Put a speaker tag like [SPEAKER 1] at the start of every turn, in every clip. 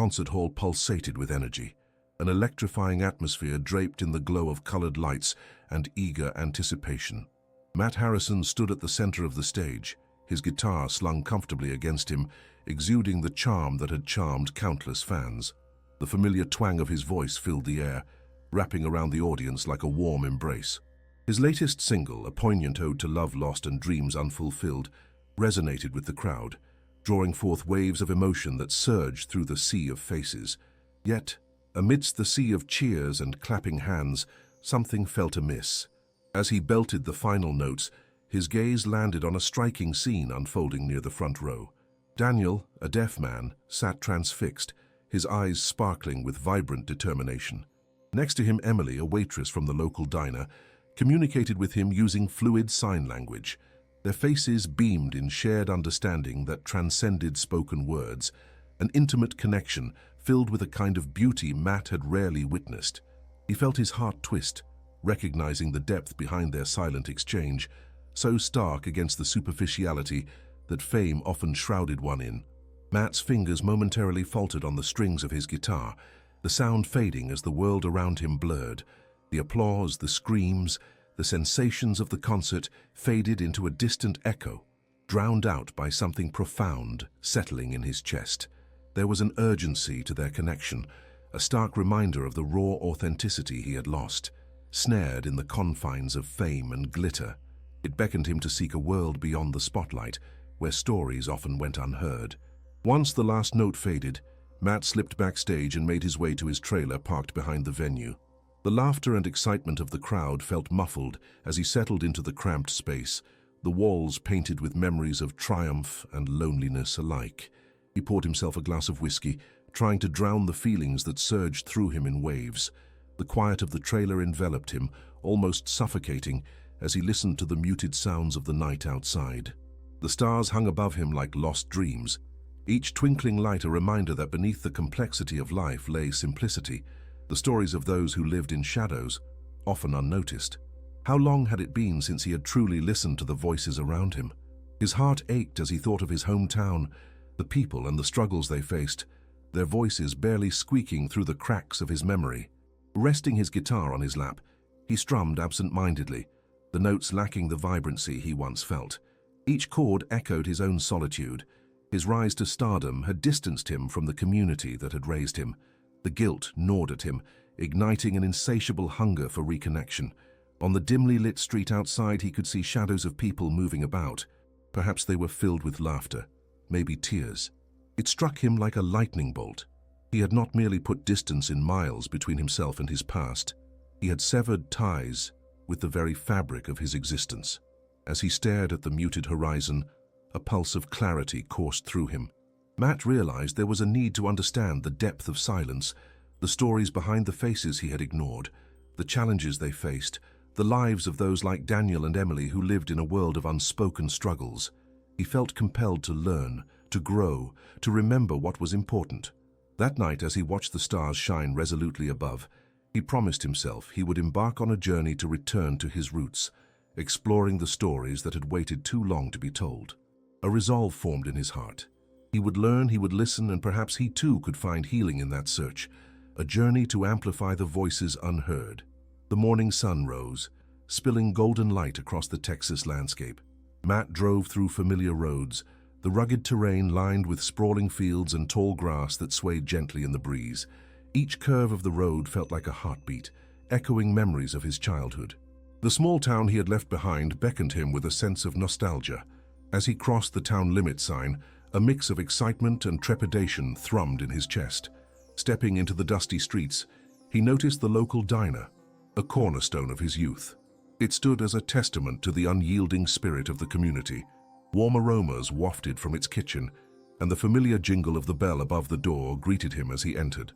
[SPEAKER 1] Concert hall pulsated with energy, an electrifying atmosphere draped in the glow of colored lights and eager anticipation. Matt Harrison stood at the center of the stage, his guitar slung comfortably against him, exuding the charm that had charmed countless fans. The familiar twang of his voice filled the air, wrapping around the audience like a warm embrace. His latest single, a poignant ode to love lost and dreams unfulfilled, resonated with the crowd, drawing forth waves of emotion that surged through the sea of faces. Yet, amidst the sea of cheers and clapping hands, something felt amiss. As he belted the final notes, his gaze landed on a striking scene unfolding near the front row. Daniel, a deaf man, sat transfixed, his eyes sparkling with vibrant determination. Next to him, Emily, a waitress from the local diner, communicated with him using fluid sign language. Their faces beamed in shared understanding that transcended spoken words, an intimate connection filled with a kind of beauty Matt had rarely witnessed. He felt his heart twist, recognizing the depth behind their silent exchange, so stark against the superficiality that fame often shrouded one in. Matt's fingers momentarily faltered on the strings of his guitar, the sound fading as the world around him blurred. The applause, the screams, the sensations of the concert faded into a distant echo, drowned out by something profound settling in his chest. There was an urgency to their connection, a stark reminder of the raw authenticity he had lost, snared in the confines of fame and glitter. It beckoned him to seek a world beyond the spotlight, where stories often went unheard. Once the last note faded, Matt slipped backstage and made his way to his trailer parked behind the venue. The laughter and excitement of the crowd felt muffled as he settled into the cramped space, the walls painted with memories of triumph and loneliness alike. He poured himself a glass of whiskey, trying to drown the feelings that surged through him in waves. The quiet of the trailer enveloped him, almost suffocating, as he listened to the muted sounds of the night outside. The stars hung above him like lost dreams, each twinkling light a reminder that beneath the complexity of life lay simplicity, the stories of those who lived in shadows, often unnoticed. How long had it been since he had truly listened to the voices around him? His heart ached as he thought of his hometown, the people and the struggles they faced, their voices barely squeaking through the cracks of his memory. Resting his guitar on his lap, he strummed absent-mindedly, the notes lacking the vibrancy he once felt. Each chord echoed his own solitude. His rise to stardom had distanced him from the community that had raised him. The guilt gnawed at him, igniting an insatiable hunger for reconnection. On the dimly lit street outside, he could see shadows of people moving about. Perhaps they were filled with laughter, maybe tears. It struck him like a lightning bolt. He had not merely put distance in miles between himself and his past. He had severed ties with the very fabric of his existence. As he stared at the muted horizon, a pulse of clarity coursed through him. Matt realized there was a need to understand the depth of silence, the stories behind the faces he had ignored, the challenges they faced, the lives of those like Daniel and Emily who lived in a world of unspoken struggles. He felt compelled to learn, to grow, to remember what was important. That night, as he watched the stars shine resolutely above, he promised himself he would embark on a journey to return to his roots, exploring the stories that had waited too long to be told. A resolve formed in his heart. He would learn, he would listen, and perhaps he too could find healing in that search, a journey to amplify the voices unheard. The morning sun rose, spilling golden light across the Texas landscape. Matt drove through familiar roads, the rugged terrain lined with sprawling fields and tall grass that swayed gently in the breeze. Each curve of the road felt like a heartbeat, echoing memories of his childhood. The small town he had left behind beckoned him with a sense of nostalgia. As he crossed the town limit sign, a mix of excitement and trepidation thrummed in his chest. Stepping into the dusty streets, he noticed the local diner, a cornerstone of his youth. It stood as a testament to the unyielding spirit of the community. Warm aromas wafted from its kitchen, and the familiar jingle of the bell above the door greeted him as he entered.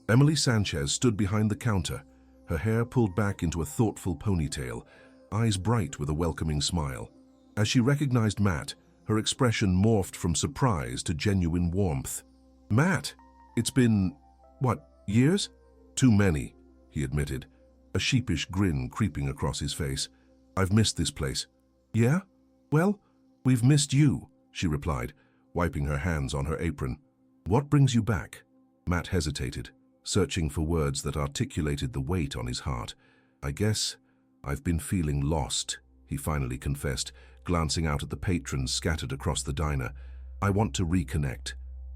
[SPEAKER 1] Emily Sanchez stood behind the counter, her hair pulled back into a thoughtful ponytail, eyes bright with a welcoming smile. As she recognized Matt, her expression morphed from surprise to genuine warmth. "Matt, it's been, what, years?" "Too many," he admitted, a sheepish grin creeping across his face. "I've missed this place." "Yeah? Well, we've missed you," she replied, wiping her hands on her apron. "What brings you back?" Matt hesitated, searching for words that articulated the weight on his heart. "I guess I've been feeling lost," he finally confessed, glancing out at the patrons scattered across the diner. "I want to reconnect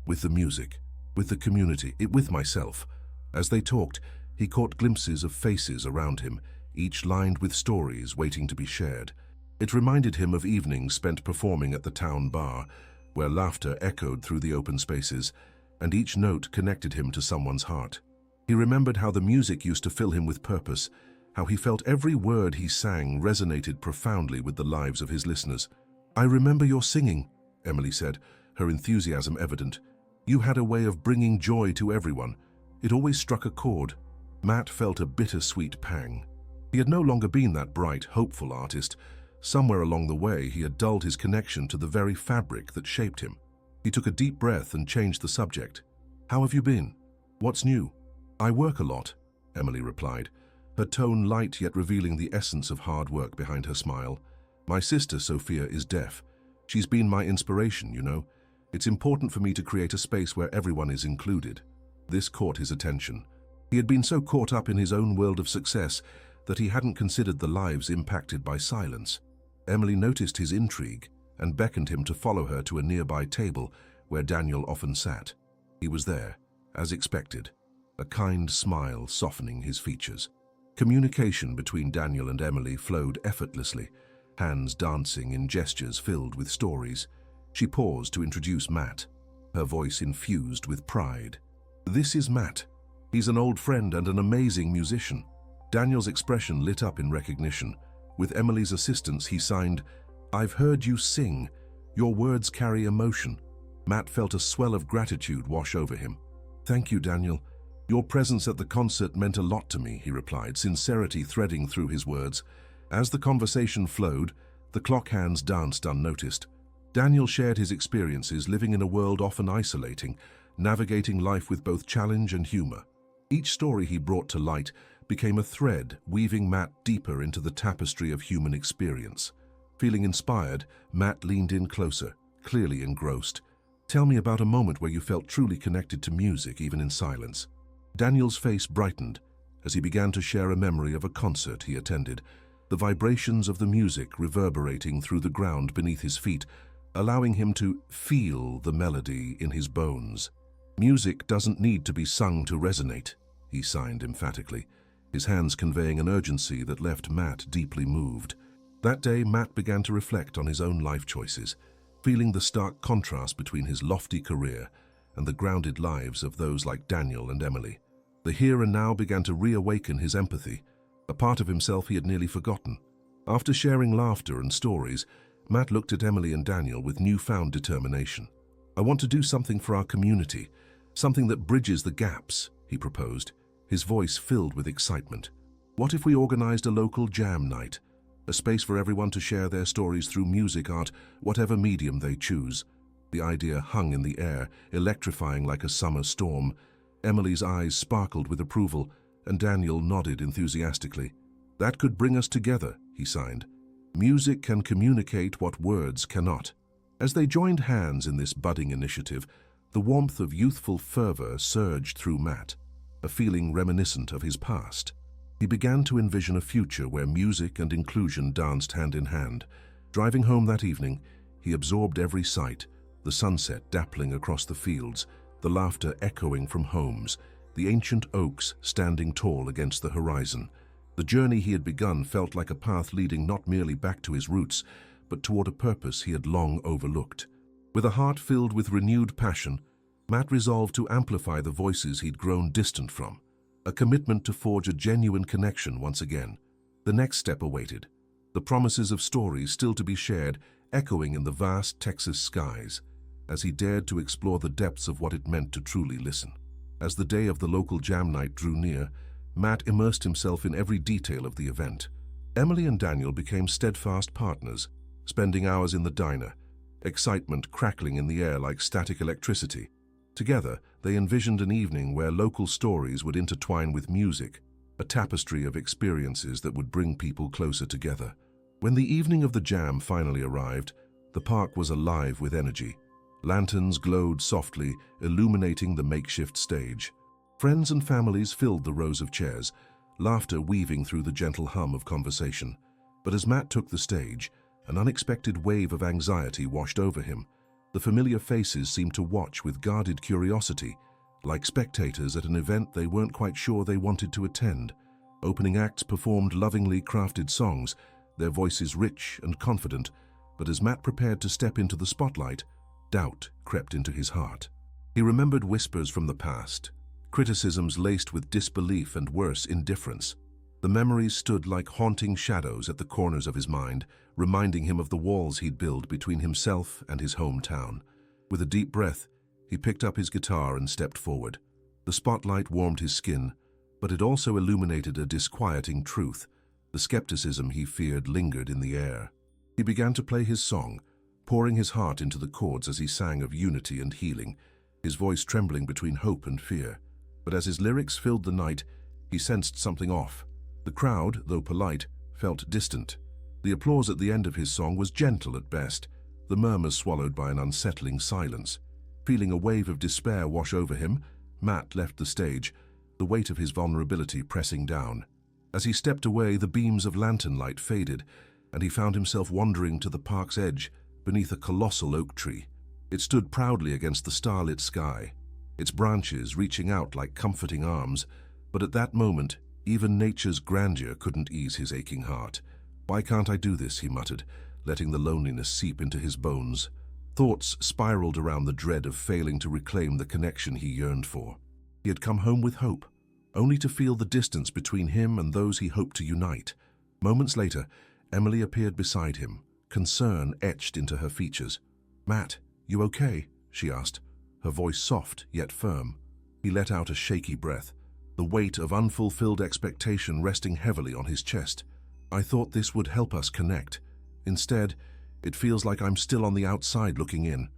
[SPEAKER 1] with the music, with the community, with myself." As they talked, he caught glimpses of faces around him, each lined with stories waiting to be shared. It reminded him of evenings spent performing at the town bar, where laughter echoed through the open spaces, and each note connected him to someone's heart. He remembered how the music used to fill him with purpose, how he felt every word he sang resonated profoundly with the lives of his listeners. "I remember your singing," Emily said, her enthusiasm evident. "You had a way of bringing joy to everyone. It always struck a chord." Matt felt a bittersweet pang. He had no longer been that bright, hopeful artist. Somewhere along the way, he had dulled his connection to the very fabric that shaped him. He took a deep breath and changed the subject. "How have you been? What's new?" "I work a lot," Emily replied, her tone light yet revealing the essence of hard work behind her smile. "My sister, Sophia, is deaf. She's been my inspiration, you know. It's important for me to create a space where everyone is included." This caught his attention. He had been so caught up in his own world of success that he hadn't considered the lives impacted by silence. Emily noticed his intrigue and beckoned him to follow her to a nearby table where Daniel often sat. He was there, as expected, a kind smile softening his features. Communication between Daniel and Emily flowed effortlessly, hands dancing in gestures filled with stories. She paused to introduce Matt, her voice infused with pride. "This is Matt. He's an old friend and an amazing musician." Daniel's expression lit up in recognition. With Emily's assistance, he signed, "I've heard you sing. Your words carry emotion." Matt felt a swell of gratitude wash over him. "Thank you, Daniel. Your presence at the concert meant a lot to me," he replied, sincerity threading through his words. As the conversation flowed, the clock hands danced unnoticed. Daniel shared his experiences living in a world often isolating, navigating life with both challenge and humor. Each story he brought to light became a thread, weaving Matt deeper into the tapestry of human experience. Feeling inspired, Matt leaned in closer, clearly engrossed. "Tell me about a moment where you felt truly connected to music, even in silence." Daniel's face brightened as he began to share a memory of a concert he attended, the vibrations of the music reverberating through the ground beneath his feet, allowing him to feel the melody in his bones. "Music doesn't need to be sung to resonate," he signed emphatically, his hands conveying an urgency that left Matt deeply moved. That day, Matt began to reflect on his own life choices, feeling the stark contrast between his lofty career and the grounded lives of those like Daniel and Emily. The here and now began to reawaken his empathy, a part of himself he had nearly forgotten. After sharing laughter and stories, Matt looked at Emily and Daniel with newfound determination. "I want to do something for our community, something that bridges the gaps," he proposed, his voice filled with excitement. "What if we organized a local jam night? A space for everyone to share their stories through music, art, whatever medium they choose." The idea hung in the air, electrifying like a summer storm. Emily's eyes sparkled with approval, and Daniel nodded enthusiastically. "That could bring us together," he signed. "Music can communicate what words cannot." As they joined hands in this budding initiative, the warmth of youthful fervor surged through Matt, a feeling reminiscent of his past. He began to envision a future where music and inclusion danced hand in hand. Driving home that evening, he absorbed every sight, the sunset dappling across the fields, the laughter echoing from homes, the ancient oaks standing tall against the horizon. The journey he had begun felt like a path leading not merely back to his roots, but toward a purpose he had long overlooked. With a heart filled with renewed passion, Matt resolved to amplify the voices he'd grown distant from, a commitment to forge a genuine connection once again. The next step awaited, the promises of stories still to be shared echoing in the vast Texas skies, as he dared to explore the depths of what it meant to truly listen. As the day of the local jam night drew near, Matt immersed himself in every detail of the event. Emily and Daniel became steadfast partners, spending hours in the diner, excitement crackling in the air like static electricity. Together, they envisioned an evening where local stories would intertwine with music, a tapestry of experiences that would bring people closer together. When the evening of the jam finally arrived, the park was alive with energy. Lanterns glowed softly, illuminating the makeshift stage. Friends and families filled the rows of chairs, laughter weaving through the gentle hum of conversation. But as Matt took the stage, an unexpected wave of anxiety washed over him. The familiar faces seemed to watch with guarded curiosity, like spectators at an event they weren't quite sure they wanted to attend. Opening acts performed lovingly crafted songs, their voices rich and confident, but as Matt prepared to step into the spotlight, doubt crept into his heart. He remembered whispers from the past, criticisms laced with disbelief and worse, indifference. The memories stood like haunting shadows at the corners of his mind, reminding him of the walls he'd built between himself and his hometown. With a deep breath, he picked up his guitar and stepped forward. The spotlight warmed his skin, but it also illuminated a disquieting truth. The skepticism he feared lingered in the air. He began to play his song, pouring his heart into the chords as he sang of unity and healing, his voice trembling between hope and fear. But as his lyrics filled the night, he sensed something off. The crowd, though polite, felt distant. The applause at the end of his song was gentle at best, the murmurs swallowed by an unsettling silence. Feeling a wave of despair wash over him, Matt left the stage, the weight of his vulnerability pressing down. As he stepped away, the beams of lantern light faded, and he found himself wandering to the park's edge beneath a colossal oak tree. It stood proudly against the starlit sky, its branches reaching out like comforting arms, but at that moment, even nature's grandeur couldn't ease his aching heart. "Why can't I do this?" he muttered, letting the loneliness seep into his bones. Thoughts spiraled around the dread of failing to reclaim the connection he yearned for. He had come home with hope, only to feel the distance between him and those he hoped to unite. Moments later, Emily appeared beside him, concern etched into her features. "Matt, you okay?" she asked, her voice soft yet firm. He let out a shaky breath, the weight of unfulfilled expectation resting heavily on his chest. "I thought this would help us connect. Instead, it feels like I'm still on the outside looking in.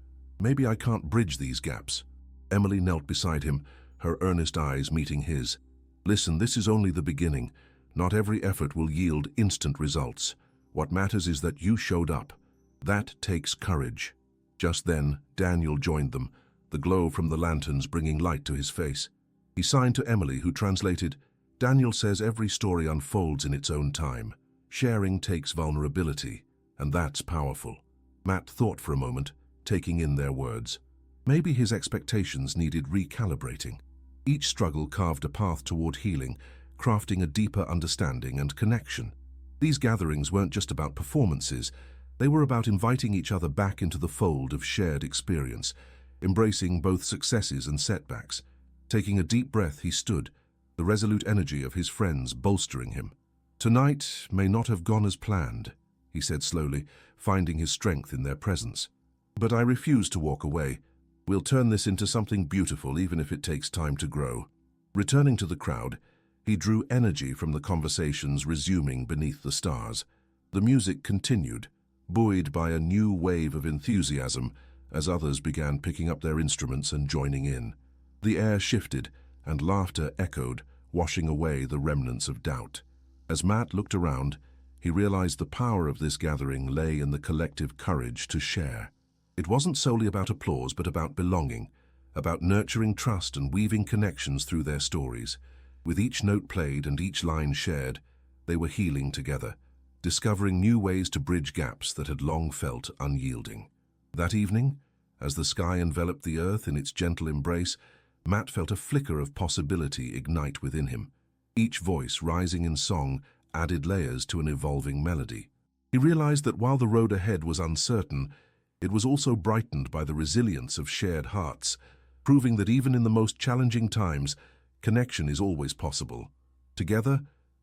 [SPEAKER 1] Maybe I can't bridge these gaps." Emily knelt beside him, her earnest eyes meeting his. "Listen, this is only the beginning. Not every effort will yield instant results. What matters is that you showed up. That takes courage." Just then, Daniel joined them, the glow from the lanterns bringing light to his face. He signed to Emily, who translated, "Daniel says every story unfolds in its own time. Sharing takes vulnerability, and that's powerful." Matt thought for a moment, taking in their words. Maybe his expectations needed recalibrating. Each struggle carved a path toward healing, crafting a deeper understanding and connection. These gatherings weren't just about performances, they were about inviting each other back into the fold of shared experience, embracing both successes and setbacks. Taking a deep breath, he stood, the resolute energy of his friends bolstering him. "Tonight may not have gone as planned," he said slowly, finding his strength in their presence. "But I refuse to walk away. We'll turn this into something beautiful, even if it takes time to grow." Returning to the crowd, he drew energy from the conversations resuming beneath the stars. The music continued, buoyed by a new wave of enthusiasm as others began picking up their instruments and joining in. The air shifted, and laughter echoed, washing away the remnants of doubt. As Matt looked around, he realized the power of this gathering lay in the collective courage to share. It wasn't solely about applause, but about belonging, about nurturing trust and weaving connections through their stories. With each note played and each line shared, they were healing together, discovering new ways to bridge gaps that had long felt unyielding. That evening, as the sky enveloped the earth in its gentle embrace, Matt felt a flicker of possibility ignite within him. Each voice, rising in song, added layers to an evolving melody. He realized that while the road ahead was uncertain, it was also brightened by the resilience of shared hearts, proving that even in the most challenging times, connection is always possible. Together,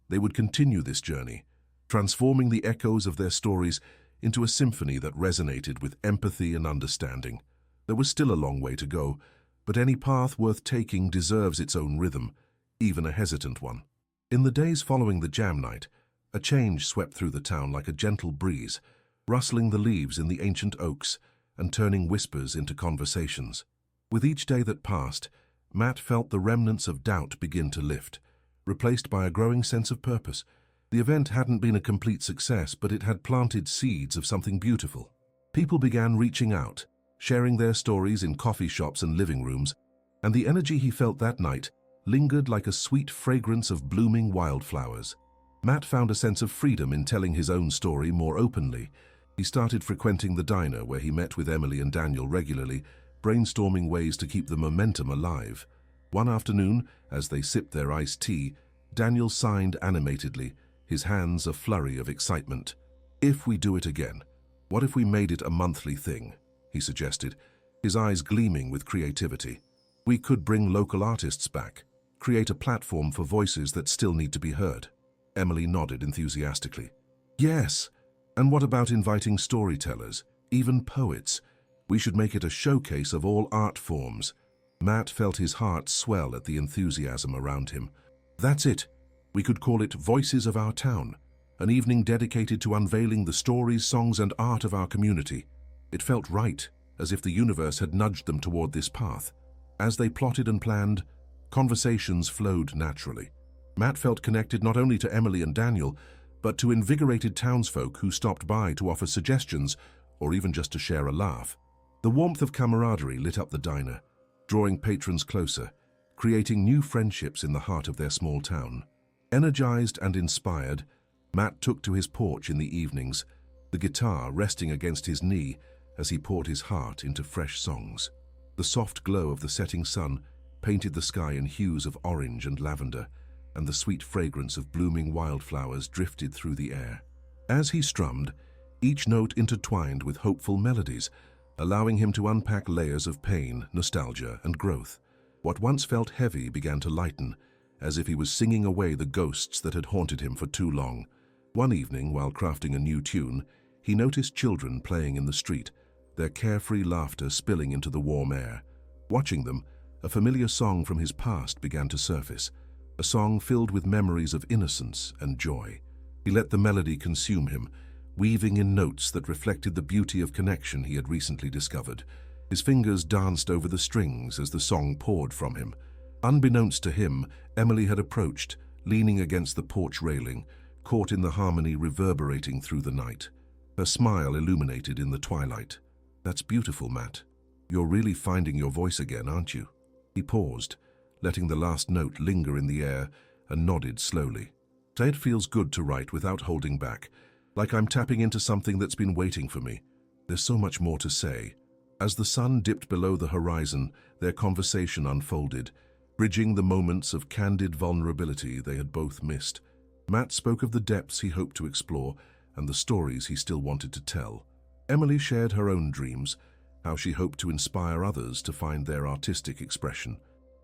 [SPEAKER 1] they would continue this journey, transforming the echoes of their stories into a symphony that resonated with empathy and understanding. There was still a long way to go, but any path worth taking deserves its own rhythm, even a hesitant one. In the days following the jam night, a change swept through the town like a gentle breeze, rustling the leaves in the ancient oaks and turning whispers into conversations. With each day that passed, Matt felt the remnants of doubt begin to lift, replaced by a growing sense of purpose. The event hadn't been a complete success, but it had planted seeds of something beautiful. People began reaching out, sharing their stories in coffee shops and living rooms, and the energy he felt that night lingered like a sweet fragrance of blooming wildflowers. Matt found a sense of freedom in telling his own story more openly. He started frequenting the diner where he met with Emily and Daniel regularly, brainstorming ways to keep the momentum alive. One afternoon, as they sipped their iced tea, Daniel signed animatedly, his hands a flurry of excitement. "If we do it again, what if we made it a monthly thing?" he suggested, his eyes gleaming with creativity. "We could bring local artists back, create a platform for voices that still need to be heard." Emily nodded enthusiastically. "Yes, and what about inviting storytellers, even poets? We should make it a showcase of all art forms." Matt felt his heart swell at the enthusiasm around him. "That's it. We could call it Voices of Our Town, an evening dedicated to unveiling the stories, songs, and art of our community." It felt right, as if the universe had nudged them toward this path. As they plotted and planned, conversations flowed naturally. Matt felt connected not only to Emily and Daniel, but to invigorated townsfolk who stopped by to offer suggestions or even just to share a laugh. The warmth of camaraderie lit up the diner, drawing patrons closer, creating new friendships in the heart of their small town. Energized and inspired, Matt took to his porch in the evenings, the guitar resting against his knee as he poured his heart into fresh songs. The soft glow of the setting sun painted the sky in hues of orange and lavender, and the sweet fragrance of blooming wildflowers drifted through the air. As he strummed, each note intertwined with hopeful melodies, allowing him to unpack layers of pain, nostalgia, and growth. What once felt heavy began to lighten, as if he was singing away the ghosts that had haunted him for too long. One evening, while crafting a new tune, he noticed children playing in the street, their carefree laughter spilling into the warm air. Watching them, a familiar song from his past began to surface, a song filled with memories of innocence and joy. He let the melody consume him, weaving in notes that reflected the beauty of connection he had recently discovered. His fingers danced over the strings as the song poured from him. Unbeknownst to him, Emily had approached, leaning against the porch railing, caught in the harmony reverberating through the night. Her smile illuminated in the twilight. "That's beautiful, Matt. You're really finding your voice again, aren't you?" He paused, letting the last note linger in the air, and nodded slowly. "It feels good to write without holding back, like I'm tapping into something that's been waiting for me. There's so much more to say." As the sun dipped below the horizon, their conversation unfolded, bridging the moments of candid vulnerability they had both missed. Matt spoke of the depths he hoped to explore and the stories he still wanted to tell. Emily shared her own dreams, how she hoped to inspire others to find their artistic expression.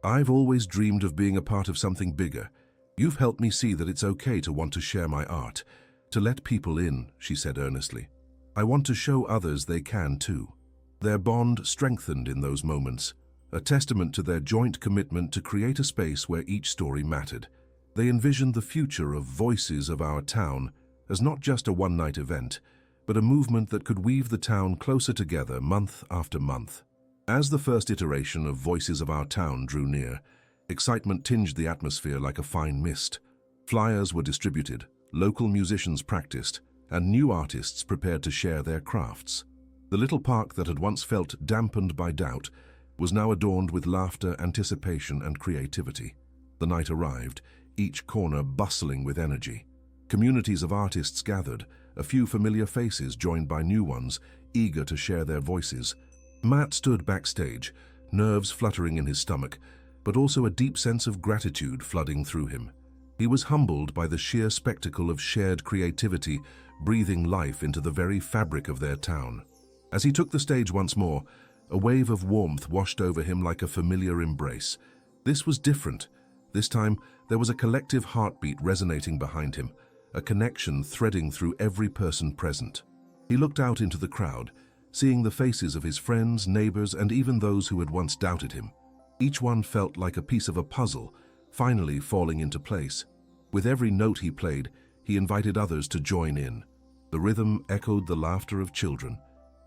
[SPEAKER 1] "I've always dreamed of being a part of something bigger. You've helped me see that it's okay to want to share my art, to let people in," she said earnestly. "I want to show others they can too." Their bond strengthened in those moments, a testament to their joint commitment to create a space where each story mattered. They envisioned the future of Voices of Our Town as not just a one-night event, but a movement that could weave the town closer together month after month. As the first iteration of Voices of Our Town drew near, excitement tinged the atmosphere like a fine mist. Flyers were distributed, local musicians practiced, and new artists prepared to share their crafts. The little park that had once felt dampened by doubt was now adorned with laughter, anticipation, and creativity. The night arrived, each corner bustling with energy. Communities of artists gathered, a few familiar faces joined by new ones, eager to share their voices. Matt stood backstage, nerves fluttering in his stomach, but also a deep sense of gratitude flooding through him. He was humbled by the sheer spectacle of shared creativity breathing life into the very fabric of their town. As he took the stage once more, a wave of warmth washed over him like a familiar embrace. This was different. This time, there was a collective heartbeat resonating behind him, a connection threading through every person present. He looked out into the crowd, seeing the faces of his friends, neighbors, and even those who had once doubted him. Each one felt like a piece of a puzzle, finally falling into place. With every note he played, he invited others to join in. The rhythm echoed the laughter of children,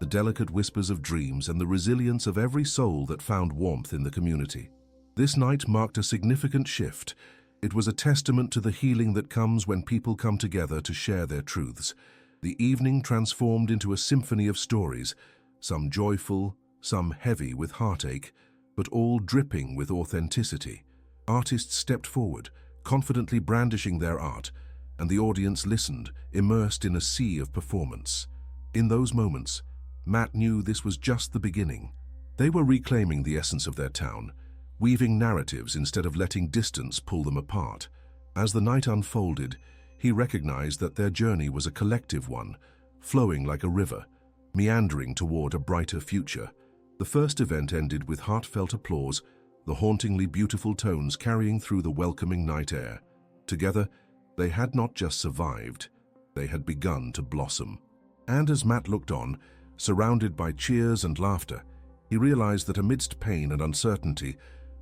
[SPEAKER 1] the delicate whispers of dreams, and the resilience of every soul that found warmth in the community. This night marked a significant shift. It was a testament to the healing that comes when people come together to share their truths. The evening transformed into a symphony of stories, some joyful, some heavy with heartache, but all dripping with authenticity. Artists stepped forward, confidently brandishing their art, and the audience listened, immersed in a sea of performance. In those moments, Matt knew this was just the beginning. They were reclaiming the essence of their town, weaving narratives instead of letting distance pull them apart. As the night unfolded, he recognized that their journey was a collective one, flowing like a river, meandering toward a brighter future. The first event ended with heartfelt applause, the hauntingly beautiful tones carrying through the welcoming night air. Together, they had not just survived, they had begun to blossom. And as Matt looked on, surrounded by cheers and laughter, he realized that amidst pain and uncertainty,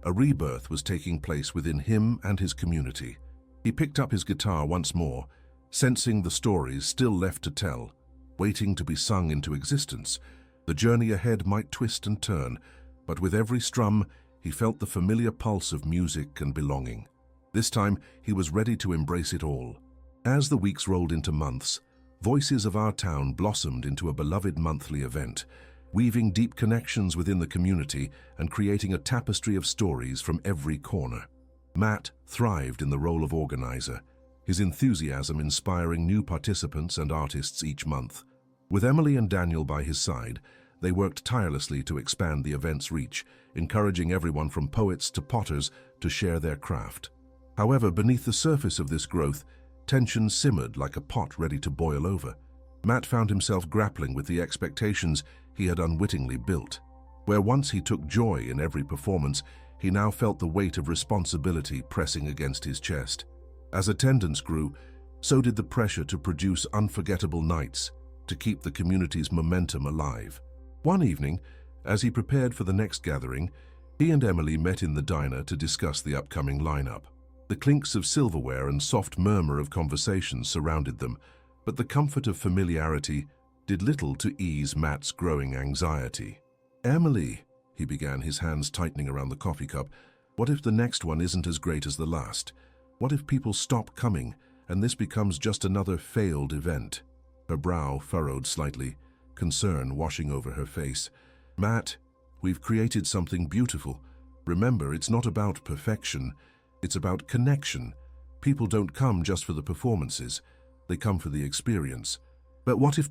[SPEAKER 1] a rebirth was taking place within him and his community. He picked up his guitar once more, sensing the stories still left to tell, waiting to be sung into existence. The journey ahead might twist and turn, but with every strum, he felt the familiar pulse of music and belonging. This time, he was ready to embrace it all. As the weeks rolled into months, Voices of Our Town blossomed into a beloved monthly event, weaving deep connections within the community and creating a tapestry of stories from every corner. Matt thrived in the role of organizer, his enthusiasm inspiring new participants and artists each month. With Emily and Daniel by his side, they worked tirelessly to expand the event's reach, encouraging everyone from poets to potters to share their craft. However, beneath the surface of this growth, tension simmered like a pot ready to boil over. Matt found himself grappling with the expectations he had unwittingly built. Where once he took joy in every performance, he now felt the weight of responsibility pressing against his chest. As attendance grew, so did the pressure to produce unforgettable nights, to keep the community's momentum alive. One evening, as he prepared for the next gathering, he and Emily met in the diner to discuss the upcoming lineup. The clinks of silverware and soft murmur of conversation surrounded them, but the comfort of familiarity did little to ease Matt's growing anxiety. "Emily," he began, his hands tightening around the coffee cup, "what if the next one isn't as great as the last? What if people stop coming and this becomes just another failed event?" Her brow furrowed slightly, concern washing over her face. "Matt, we've created something beautiful. Remember, it's not about perfection. It's about connection. People don't come just for the performances. They come for the experience. But what if—"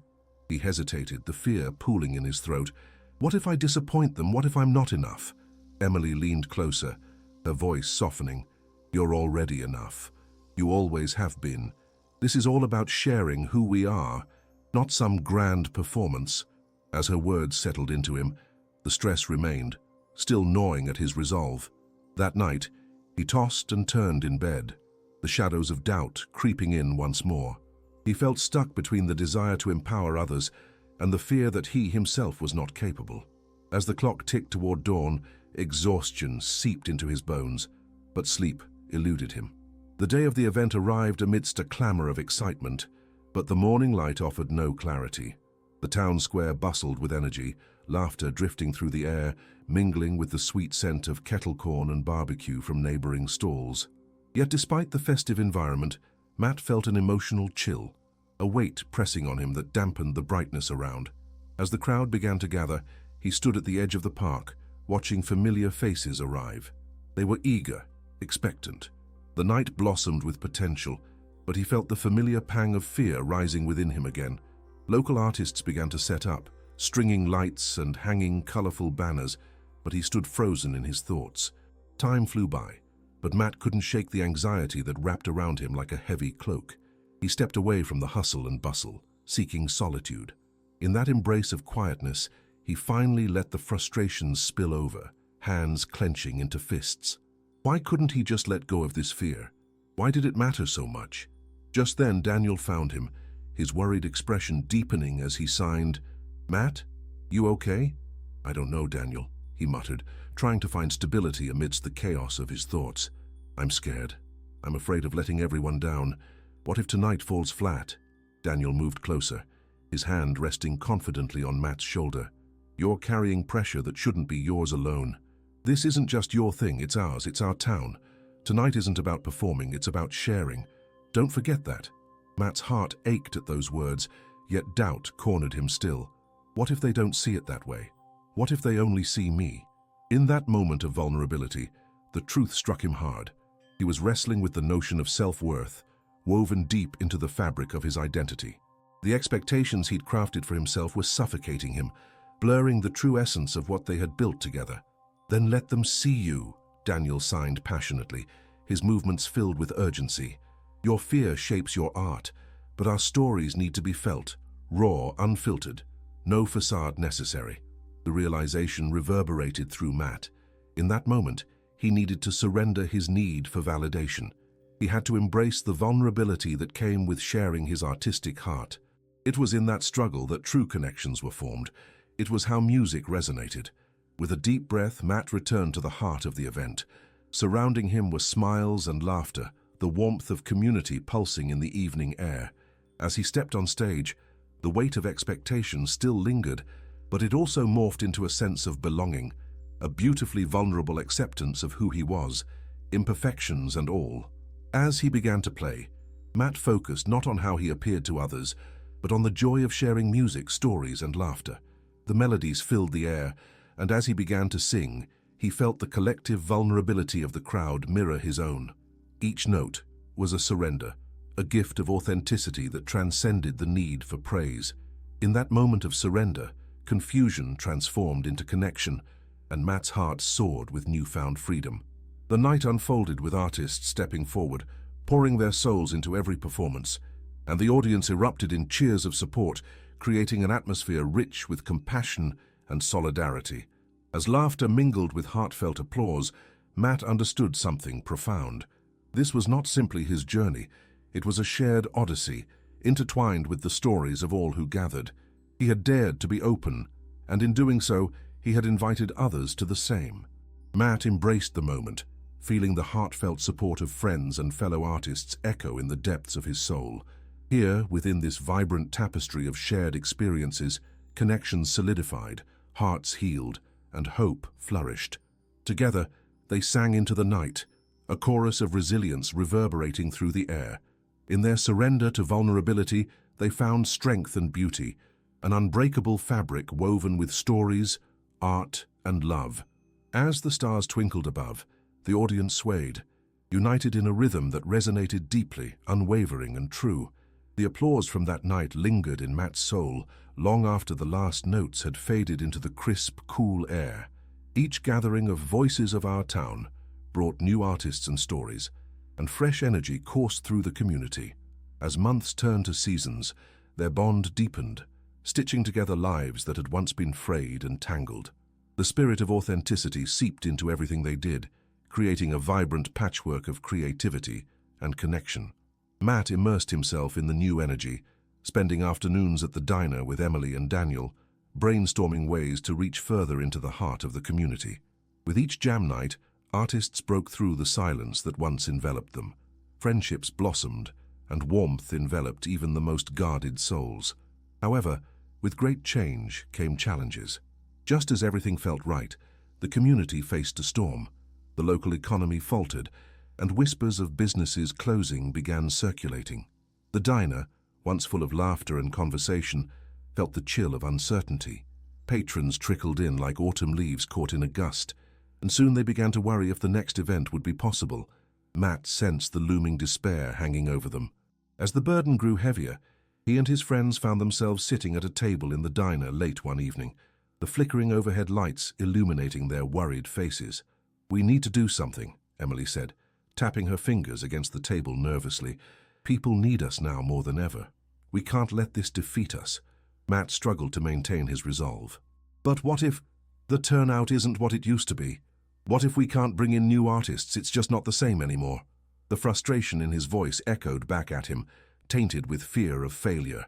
[SPEAKER 1] He hesitated, the fear pooling in his throat. "What if I disappoint them? What if I'm not enough?" Emily leaned closer, her voice softening. "You're already enough. You always have been. This is all about sharing who we are, not some grand performance." As her words settled into him, the stress remained, still gnawing at his resolve. That night, he tossed and turned in bed, the shadows of doubt creeping in once more. He felt stuck between the desire to empower others and the fear that he himself was not capable. As the clock ticked toward dawn, exhaustion seeped into his bones, but sleep eluded him. The day of the event arrived amidst a clamor of excitement, but the morning light offered no clarity. The town square bustled with energy, laughter drifting through the air, mingling with the sweet scent of kettle corn and barbecue from neighboring stalls. Yet despite the festive environment, Matt felt an emotional chill, a weight pressing on him that dampened the brightness around. As the crowd began to gather, he stood at the edge of the park, watching familiar faces arrive. They were eager, expectant. The night blossomed with potential, but he felt the familiar pang of fear rising within him again. Local artists began to set up, stringing lights and hanging colorful banners, but he stood frozen in his thoughts. Time flew by, but Matt couldn't shake the anxiety that wrapped around him like a heavy cloak. He stepped away from the hustle and bustle, seeking solitude. In that embrace of quietness, he finally let the frustrations spill over, hands clenching into fists. Why couldn't he just let go of this fear? Why did it matter so much? Just then, Daniel found him, his worried expression deepening as he signed, "Matt, you okay?" "I don't know, Daniel," he muttered, trying to find stability amidst the chaos of his thoughts. "I'm scared. I'm afraid of letting everyone down. What if tonight falls flat?" Daniel moved closer, his hand resting confidently on Matt's shoulder. "You're carrying pressure that shouldn't be yours alone. This isn't just your thing, it's ours, it's our town. Tonight isn't about performing, it's about sharing. Don't forget that." Matt's heart ached at those words, yet doubt cornered him still. What if they don't see it that way? What if they only see me? In that moment of vulnerability, the truth struck him hard. He was wrestling with the notion of self-worth, woven deep into the fabric of his identity. The expectations he'd crafted for himself were suffocating him, blurring the true essence of what they had built together. "Then let them see you," Daniel signed passionately, his movements filled with urgency. "Your fear shapes your art, but our stories need to be felt, raw, unfiltered, no facade necessary." The realization reverberated through Matt. In that moment, he needed to surrender his need for validation. He had to embrace the vulnerability that came with sharing his artistic heart. It was in that struggle that true connections were formed. It was how music resonated. With a deep breath, Matt returned to the heart of the event. Surrounding him were smiles and laughter, the warmth of community pulsing in the evening air. As he stepped on stage, the weight of expectation still lingered, but it also morphed into a sense of belonging, a beautifully vulnerable acceptance of who he was, imperfections and all. As he began to play, Matt focused not on how he appeared to others, but on the joy of sharing music, stories, and laughter. The melodies filled the air, and as he began to sing, he felt the collective vulnerability of the crowd mirror his own. Each note was a surrender, a gift of authenticity that transcended the need for praise. In that moment of surrender, confusion transformed into connection, and Matt's heart soared with newfound freedom. The night unfolded with artists stepping forward, pouring their souls into every performance, and the audience erupted in cheers of support, creating an atmosphere rich with compassion and solidarity. As laughter mingled with heartfelt applause, Matt understood something profound. This was not simply his journey, it was a shared odyssey, intertwined with the stories of all who gathered. He had dared to be open, and in doing so, he had invited others to the same. Matt embraced the moment, feeling the heartfelt support of friends and fellow artists echo in the depths of his soul. Here, within this vibrant tapestry of shared experiences, connections solidified, hearts healed, and hope flourished. Together, they sang into the night, a chorus of resilience reverberating through the air. In their surrender to vulnerability, they found strength and beauty, an unbreakable fabric woven with stories, art, and love. As the stars twinkled above, the audience swayed, united in a rhythm that resonated deeply, unwavering and true. The applause from that night lingered in Matt's soul long after the last notes had faded into the crisp, cool air. Each gathering of voices of our town brought new artists and stories, and fresh energy coursed through the community. As months turned to seasons, their bond deepened, stitching together lives that had once been frayed and tangled. The spirit of authenticity seeped into everything they did, creating a vibrant patchwork of creativity and connection. Matt immersed himself in the new energy, spending afternoons at the diner with Emily and Daniel, brainstorming ways to reach further into the heart of the community. With each jam night, artists broke through the silence that once enveloped them. Friendships blossomed, and warmth enveloped even the most guarded souls. However, with great change came challenges. Just as everything felt right, the community faced a storm. The local economy faltered, and whispers of businesses closing began circulating. The diner, once full of laughter and conversation, felt the chill of uncertainty. Patrons trickled in like autumn leaves caught in a gust, and soon they began to worry if the next event would be possible. Matt sensed the looming despair hanging over them. As the burden grew heavier, he and his friends found themselves sitting at a table in the diner late one evening, the flickering overhead lights illuminating their worried faces. "We need to do something," Emily said, tapping her fingers against the table nervously. "People need us now more than ever. We can't let this defeat us." Matt struggled to maintain his resolve. "But what if the turnout isn't what it used to be? What if we can't bring in new artists? It's just not the same anymore." The frustration in his voice echoed back at him, tainted with fear of failure.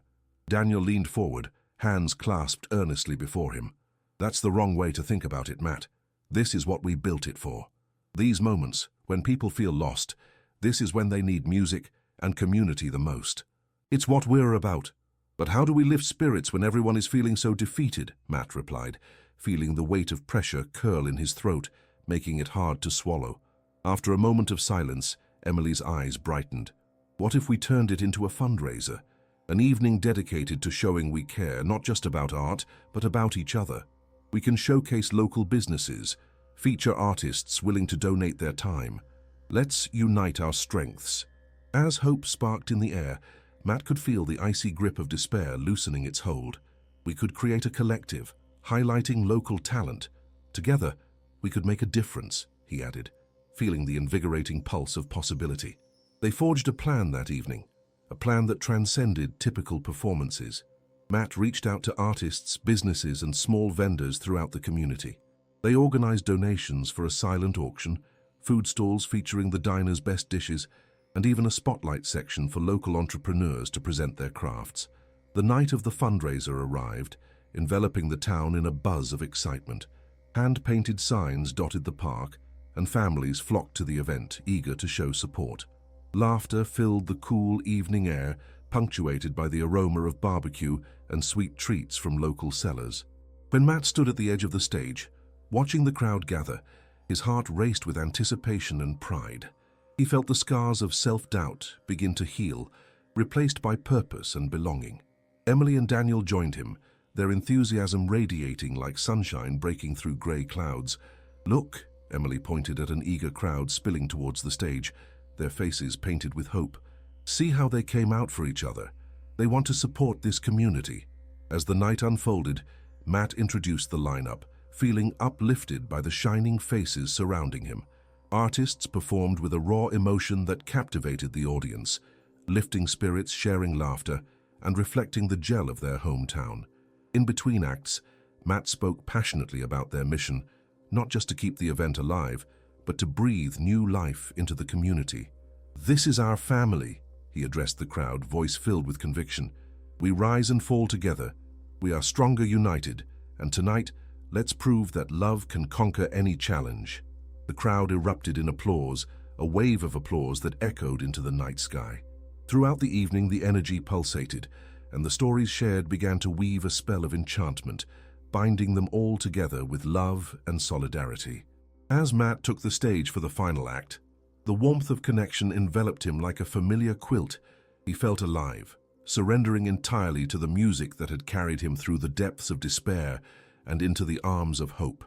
[SPEAKER 1] Daniel leaned forward, hands clasped earnestly before him. "That's the wrong way to think about it, Matt. This is what we built it for. These moments, when people feel lost, this is when they need music and community the most. It's what we're about. But how do we lift spirits when everyone is feeling so defeated?" Matt replied, feeling the weight of pressure curl in his throat, making it hard to swallow. After a moment of silence, Emily's eyes brightened. "What if we turned it into a fundraiser? An evening dedicated to showing we care, not just about art, but about each other. We can showcase local businesses, feature artists willing to donate their time. Let's unite our strengths." As hope sparked in the air, Matt could feel the icy grip of despair loosening its hold. We could create a collective, highlighting local talent. Together, we could make a difference, he added, feeling the invigorating pulse of possibility. They forged a plan that evening, a plan that transcended typical performances. Matt reached out to artists, businesses, and small vendors throughout the community. They organized donations for a silent auction, food stalls featuring the diner's best dishes, and even a spotlight section for local entrepreneurs to present their crafts. The night of the fundraiser arrived, enveloping the town in a buzz of excitement. Hand-painted signs dotted the park, and families flocked to the event, eager to show support. Laughter filled the cool evening air, punctuated by the aroma of barbecue and sweet treats from local sellers. When Matt stood at the edge of the stage, watching the crowd gather, his heart raced with anticipation and pride. He felt the scars of self-doubt begin to heal, replaced by purpose and belonging. Emily and Daniel joined him, their enthusiasm radiating like sunshine breaking through grey clouds. "Look," Emily pointed at an eager crowd spilling towards the stage, their faces painted with hope. "See how they came out for each other. They want to support this community." As the night unfolded, Matt introduced the lineup, feeling uplifted by the shining faces surrounding him. Artists performed with a raw emotion that captivated the audience, lifting spirits, sharing laughter, and reflecting the gel of their hometown. In between acts, Matt spoke passionately about their mission, not just to keep the event alive, but to breathe new life into the community. "This is our family," he addressed the crowd, voice filled with conviction. "We rise and fall together. We are stronger united, and tonight, let's prove that love can conquer any challenge." The crowd erupted in applause, a wave of applause that echoed into the night sky. Throughout the evening, the energy pulsated, and the stories shared began to weave a spell of enchantment, binding them all together with love and solidarity. As Matt took the stage for the final act, the warmth of connection enveloped him like a familiar quilt. He felt alive, surrendering entirely to the music that had carried him through the depths of despair and into the arms of hope.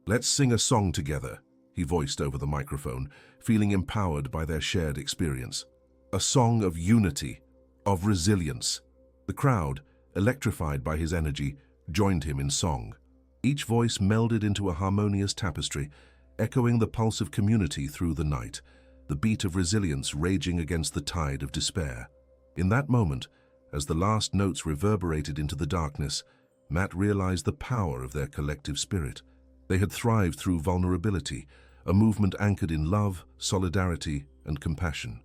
[SPEAKER 1] "Let's sing a song together," he voiced over the microphone, feeling empowered by their shared experience. A song of unity, of resilience. The crowd, electrified by his energy, joined him in song. Each voice melded into a harmonious tapestry, echoing the pulse of community through the night, the beat of resilience raging against the tide of despair. In that moment, as the last notes reverberated into the darkness, Matt realized the power of their collective spirit. They had thrived through vulnerability, a movement anchored in love, solidarity, and compassion.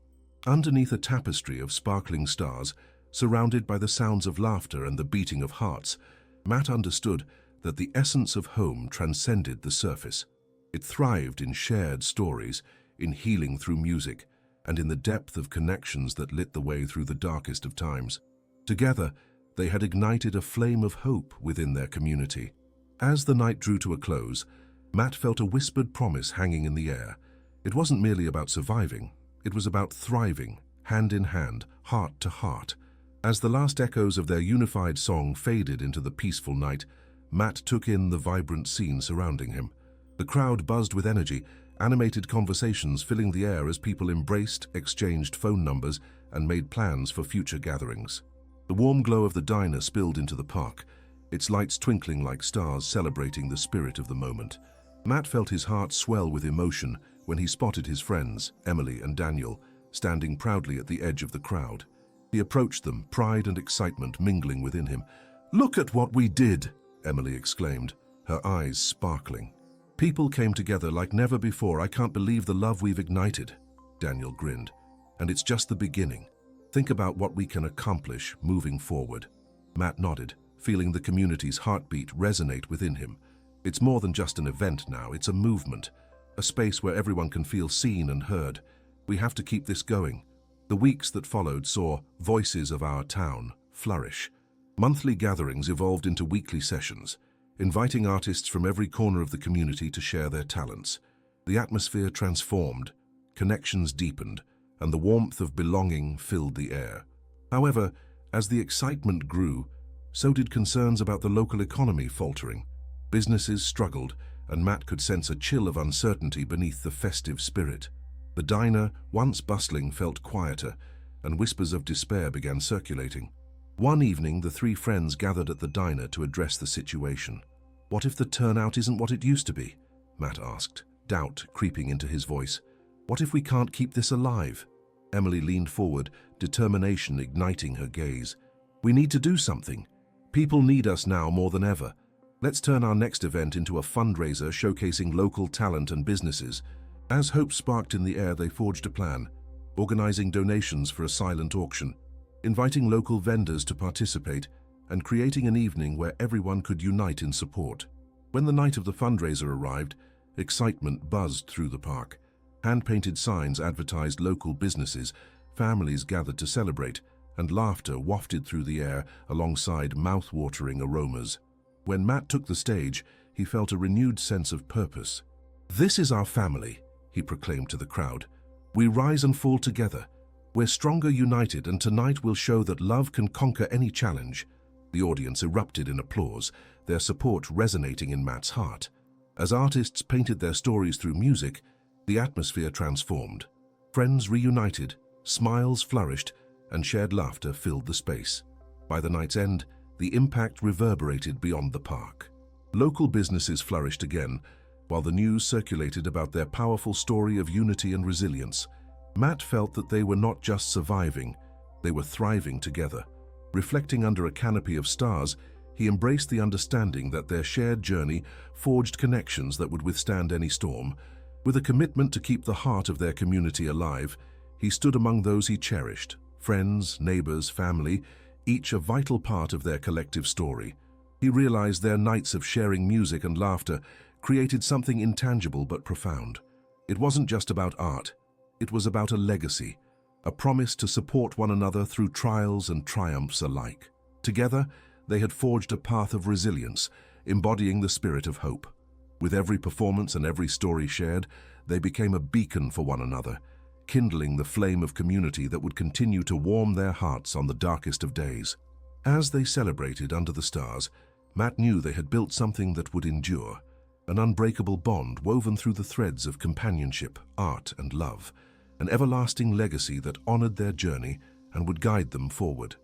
[SPEAKER 1] Underneath a tapestry of sparkling stars, surrounded by the sounds of laughter and the beating of hearts, Matt understood that the essence of home transcended the surface. It thrived in shared stories, in healing through music, and in the depth of connections that lit the way through the darkest of times. Together, they had ignited a flame of hope within their community. As the night drew to a close, Matt felt a whispered promise hanging in the air. It wasn't merely about surviving, it was about thriving, hand in hand, heart to heart. As the last echoes of their unified song faded into the peaceful night, Matt took in the vibrant scene surrounding him. The crowd buzzed with energy, animated conversations filling the air as people embraced, exchanged phone numbers, and made plans for future gatherings. The warm glow of the diner spilled into the park, its lights twinkling like stars celebrating the spirit of the moment. Matt felt his heart swell with emotion when he spotted his friends, Emily and Daniel, standing proudly at the edge of the crowd. He approached them, pride and excitement mingling within him. "Look at what we did!" Emily exclaimed, her eyes sparkling. "People came together like never before. I can't believe the love we've ignited," Daniel grinned. "And it's just the beginning. Think about what we can accomplish moving forward." Matt nodded, feeling the community's heartbeat resonate within him. It's more than just an event now, it's a movement, a space where everyone can feel seen and heard. We have to keep this going. The weeks that followed saw Voices of Our Town flourish. Monthly gatherings evolved into weekly sessions, inviting artists from every corner of the community to share their talents. The atmosphere transformed, connections deepened, and the warmth of belonging filled the air. However, as the excitement grew, so did concerns about the local economy faltering. Businesses struggled, and Matt could sense a chill of uncertainty beneath the festive spirit. The diner, once bustling, felt quieter, and whispers of despair began circulating. One evening, the three friends gathered at the diner to address the situation. "What if the turnout isn't what it used to be?" Matt asked, doubt creeping into his voice. "What if we can't keep this alive?" Emily leaned forward, determination igniting her gaze. "We need to do something. People need us now more than ever. Let's turn our next event into a fundraiser showcasing local talent and businesses." As hope sparked in the air, they forged a plan, organizing donations for a silent auction, inviting local vendors to participate, and creating an evening where everyone could unite in support. When the night of the fundraiser arrived, excitement buzzed through the park. Hand-painted signs advertised local businesses, families gathered to celebrate, and laughter wafted through the air alongside mouth-watering aromas. When Matt took the stage, he felt a renewed sense of purpose. "This is our family," he proclaimed to the crowd. "We rise and fall together. We're stronger united, and tonight we'll show that love can conquer any challenge." The audience erupted in applause, their support resonating in Matt's heart. As artists painted their stories through music, the atmosphere transformed. Friends reunited, smiles flourished, and shared laughter filled the space. By the night's end, the impact reverberated beyond the park. Local businesses flourished again, while the news circulated about their powerful story of unity and resilience. Matt felt that they were not just surviving, they were thriving together. Reflecting under a canopy of stars, he embraced the understanding that their shared journey forged connections that would withstand any storm. With a commitment to keep the heart of their community alive, he stood among those he cherished, friends, neighbors, family, each a vital part of their collective story. He realized their nights of sharing music and laughter created something intangible but profound. It wasn't just about art, it was about a legacy, a promise to support one another through trials and triumphs alike. Together, they had forged a path of resilience, embodying the spirit of hope. With every performance and every story shared, they became a beacon for one another, kindling the flame of community that would continue to warm their hearts on the darkest of days. As they celebrated under the stars, Matt knew they had built something that would endure, an unbreakable bond woven through the threads of companionship, art, and love, an everlasting legacy that honored their journey and would guide them forward.